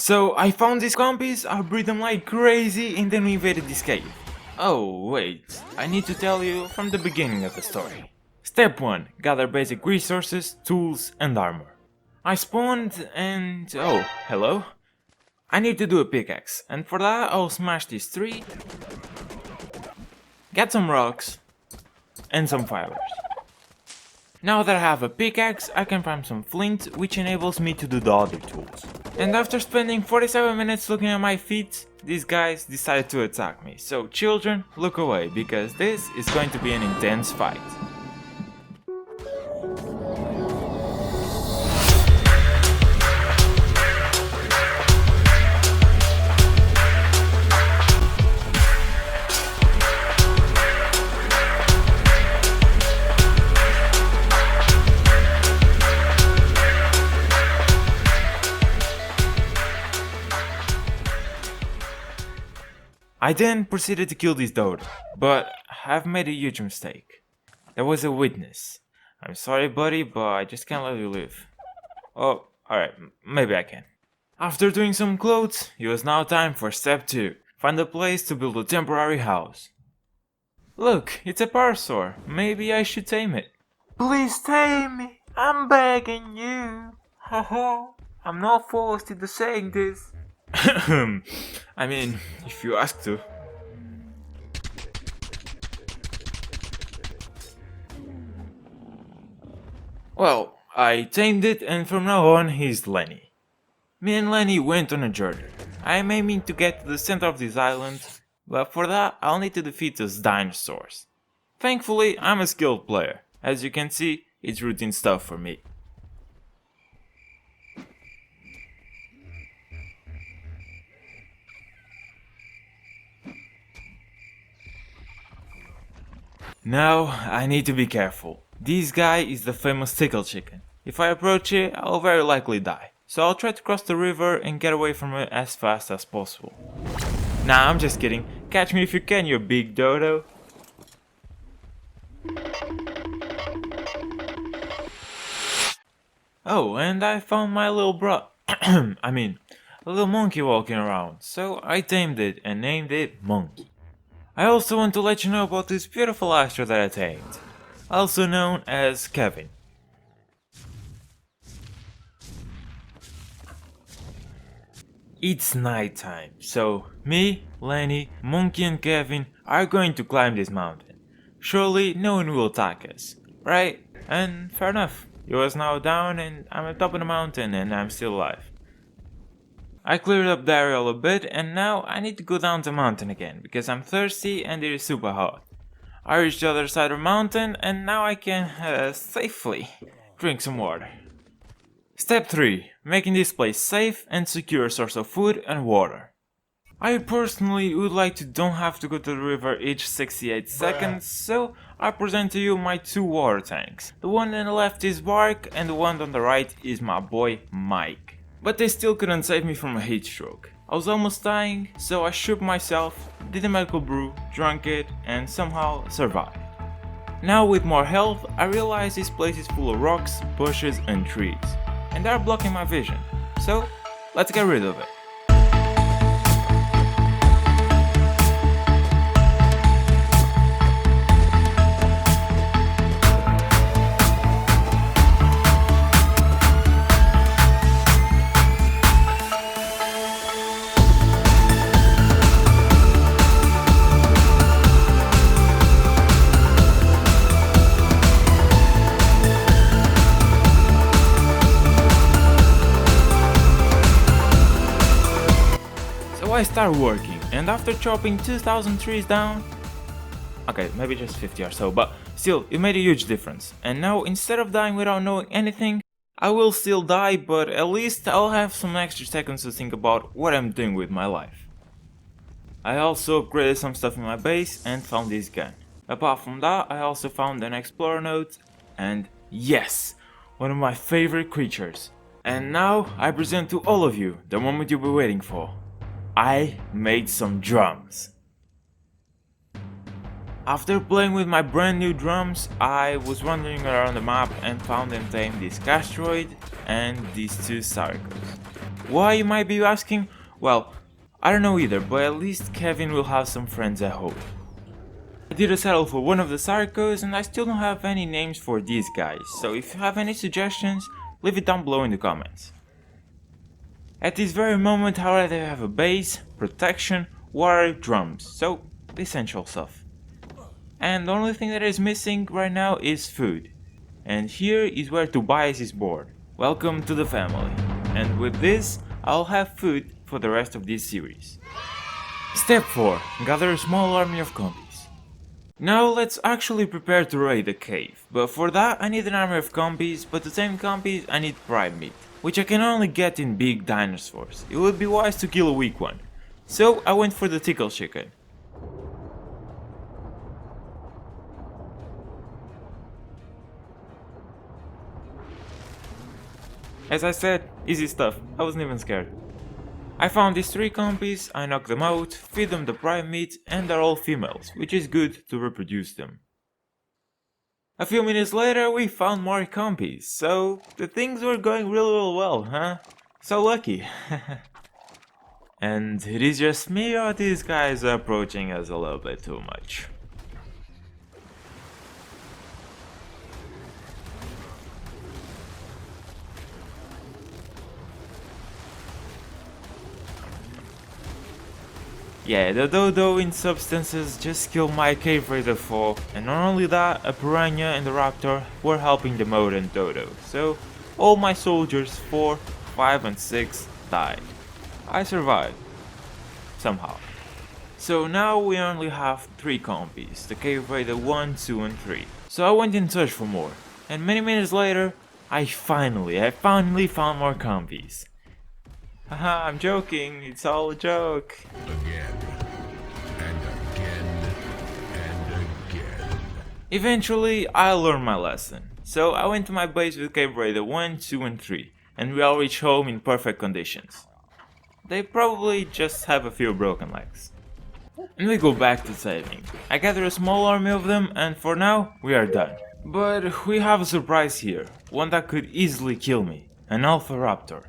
So I found these zombies, I breed them like crazy, and then we invaded this cave. Oh wait, I need to tell you from the beginning of the story. Step 1. Gather basic resources, tools and armor. I spawned and... oh, hello? I need to do a pickaxe, and for that I'll smash these 3, get some rocks, and some fibers. Now that I have a pickaxe, I can farm some flint, which enables me to do the other tools. And after spending 47 minutes looking at my feet, these guys decided to attack me. So children, look away, because this is going to be an intense fight. I then proceeded to kill this dodo, but I've made a huge mistake. There was a witness. I'm sorry buddy, but I just can't let you live. Oh, alright, maybe I can. After doing some clothes, it was now time for step 2. Find a place to build a temporary house. Look, it's a parasaur. Maybe I should tame it. Please tame me, I'm begging you. Haha, I'm not forced into saying this. I mean, if you ask to. Well, I tamed it and from now on he's Lenny. Me and Lenny went on a journey. I am aiming to get to the center of this island, but for that I'll need to defeat those dinosaurs. Thankfully, I'm a skilled player. As you can see, it's routine stuff for me. Now, I need to be careful. This guy is the famous tickle chicken. If I approach it, I'll very likely die. So I'll try to cross the river and get away from it as fast as possible. Nah, I'm just kidding. Catch me if you can, you big dodo. Oh, and I found my little a little monkey walking around. So I tamed it and named it Monkey. I also want to let you know about this beautiful astro that I tamed, also known as Kevin. It's nighttime, so me, Lenny, Monkey and Kevin are going to climb this mountain. Surely no one will attack us, right? And fair enough, it was now down and I'm at the top of the mountain and I'm still alive. I cleared up the area a bit and now I need to go down the mountain again because I'm thirsty and it is super hot. I reached the other side of the mountain and now I can safely drink some water. Step 3. Making this place safe and secure source of food and water. I personally would like to don't have to go to the river each 68 seconds, so I present to you my 2 water tanks. The one on the left is Bark and the one on the right is my boy Mike. But they still couldn't save me from a heat stroke. I was almost dying, so I shook myself, did a medical brew, drank it, and somehow survived. Now with more health, I realize this place is full of rocks, bushes and trees, and they're blocking my vision. So, let's get rid of it. I start working, and after chopping 2000 trees down, okay, maybe just 50 or so, but still, it made a huge difference. And now, instead of dying without knowing anything, I will still die, but at least I'll have some extra seconds to think about what I'm doing with my life. I also upgraded some stuff in my base and found this gun. Apart from that, I also found an explorer note, and yes, one of my favorite creatures. And now, I present to all of you the moment you've been waiting for. I made some drums. After playing with my brand new drums, I was wandering around the map and found and tamed this castroid and these 2 sarcos. Why, you might be asking? Well, I don't know either, but at least Kevin will have some friends at home. I did a settle for one of the Sarcos and I still don't have any names for these guys, so if you have any suggestions, leave it down below in the comments. At this very moment, however, they have a base, protection, water, drums, so the essential stuff. And the only thing that is missing right now is food. And here is where Tobias is born. Welcome to the family. And with this, I'll have food for the rest of this series. Step 4. Gather a small army of combies. Now let's actually prepare to raid the cave, but for that I need an army of combies, but to tame combies I need prime meat, which I can only get in big dinosaurs. It would be wise to kill a weak one. So I went for the tickle chicken. As I said, easy stuff, I wasn't even scared. I found these 3 combies, I knocked them out, feed them the prime meat, and they're all females, which is good to reproduce them. A few minutes later we found more combies, so the things were going really well, huh? So lucky. And it is just me, or these guys are approaching us a little bit too much? Yeah, the dodo in substances just killed my cave raider 4, and not only that, a piranha and the raptor were helping the mode and dodo, so all my soldiers 4, 5 and 6 died. I survived. Somehow. So now we only have 3 combies, the cave raider 1, 2 and 3. So I went in search for more, and many minutes later, I finally found more combies. Haha, I'm joking, it's all a joke. Again, and again, and again. Eventually, I learned my lesson. So I went to my base with Cave Raider 1, 2 and 3, and we all reached home in perfect conditions. They probably just have a few broken legs. And we go back to Taming. I gather a small army of them, and for now, we are done. But we have a surprise here, one that could easily kill me, an Alpha Raptor.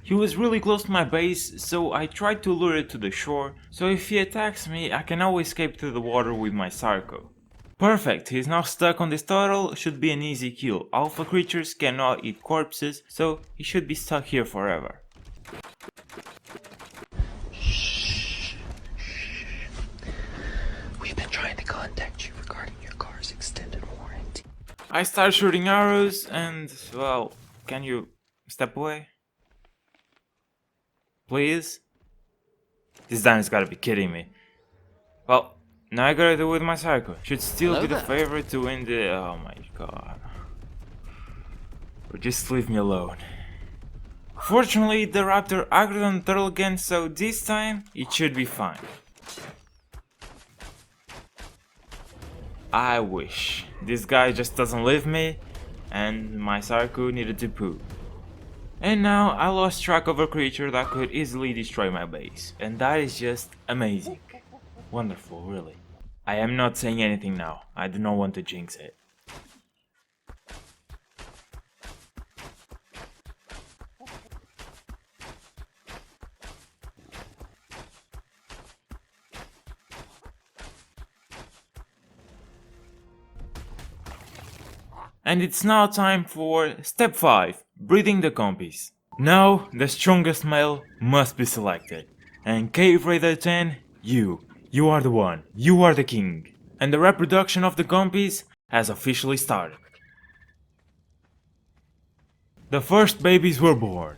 He was really close to my base, so I tried to lure it to the shore, so if he attacks me I can always escape through the water with my Sarco. Perfect, he's now stuck on this turtle, should be an easy kill. Alpha creatures cannot eat corpses, so he should be stuck here forever. Shh. We've been trying to contact you regarding your car's extended warranty. I start shooting arrows and, well, can you step away? Please? This dino's gotta be kidding me. Well, now I gotta do with my Sarco. Should still Hello be the there. favorite to win the... oh my god. Or just leave me alone. Fortunately, the raptor aggroed on the turtle again, so this time it should be fine. I wish. This guy just doesn't leave me, and my Sarco needed to poop. And now I lost track of a creature that could easily destroy my base, and that is just amazing. Wonderful, really. I am not saying anything now, I do not want to jinx it. And it's now time for step 5, breeding the combies. Now the strongest male must be selected, and Cave Raider 10, you are the one, you are the king. And the reproduction of the combies has officially started. The first babies were born,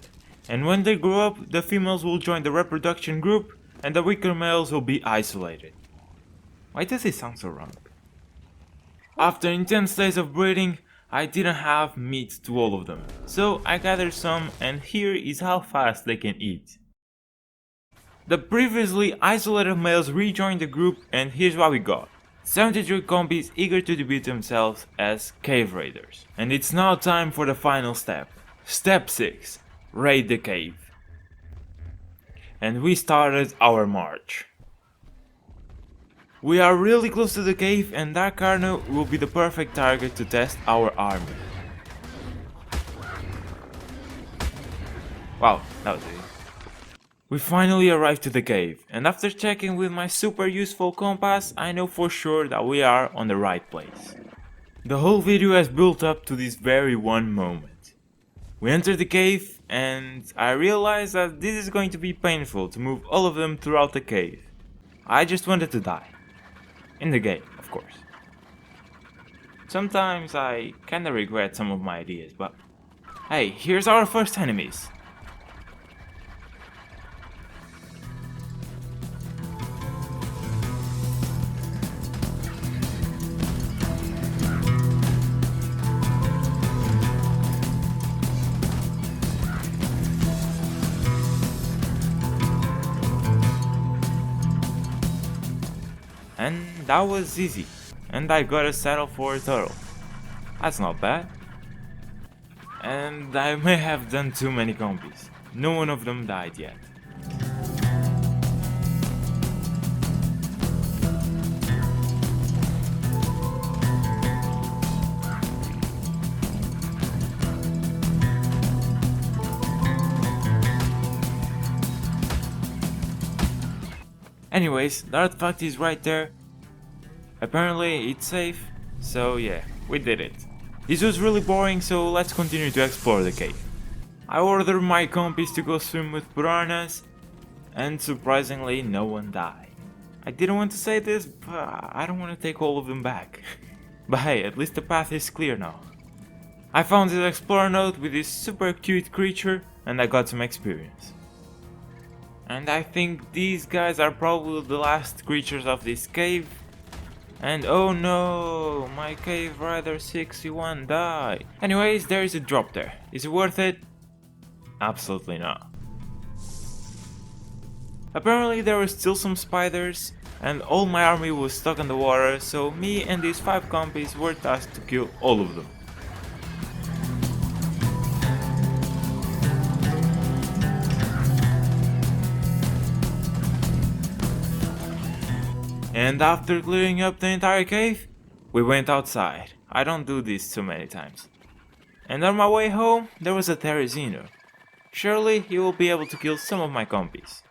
and when they grow up, the females will join the reproduction group and the weaker males will be isolated. Why does it sound so wrong? After intense days of breeding, I didn't have meat to all of them, so I gathered some, and here is how fast they can eat. The previously isolated males rejoined the group, and here's what we got. 73 combies eager to debut themselves as Cave Raiders. And it's now time for the final step. Step 6. Raid the cave. And we started our march. We are really close to the cave, and that Carno will be the perfect target to test our army. Wow, that was easy. We finally arrived to the cave, and after checking with my super useful compass, I know for sure that we are on the right place. The whole video has built up to this very one moment. We entered the cave, and I realized that this is going to be painful to move all of them throughout the cave. I just wanted to die. In the game, of course. Sometimes I kinda regret some of my ideas, but hey, here's our first enemies. And that was easy. And I got a saddle for a turtle. That's not bad. And I may have done too many combis. No one of them died yet. Anyways, the artifact is right there. Apparently it's safe, so yeah, we did it. This was really boring, so let's continue to explore the cave. I ordered my compis to go swim with piranhas, and surprisingly no one died. I didn't want to say this, but I don't want to take all of them back. But hey, at least the path is clear now. I found this explorer note with this super cute creature, and I got some experience. And I think these guys are probably the last creatures of this cave. And oh no, my cave rider 61 died. Anyways, there is a drop there. Is it worth it? Absolutely not. Apparently there were still some spiders, and all my army was stuck in the water, so me and these 5 compis were tasked to kill all of them. And after clearing up the entire cave, we went outside. I don't do this too many times. And on my way home, there was a Tierci. Surely he will be able to kill some of my compis.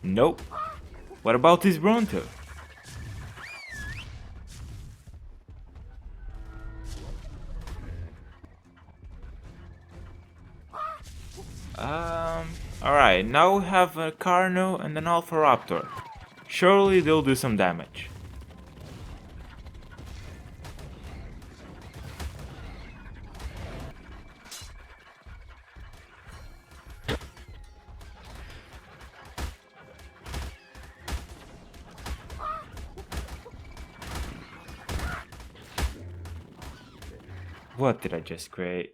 Nope. What about this Bronto? Alright, now we have a Carno and an Alpha Raptor. Surely they'll do some damage. What did I just create?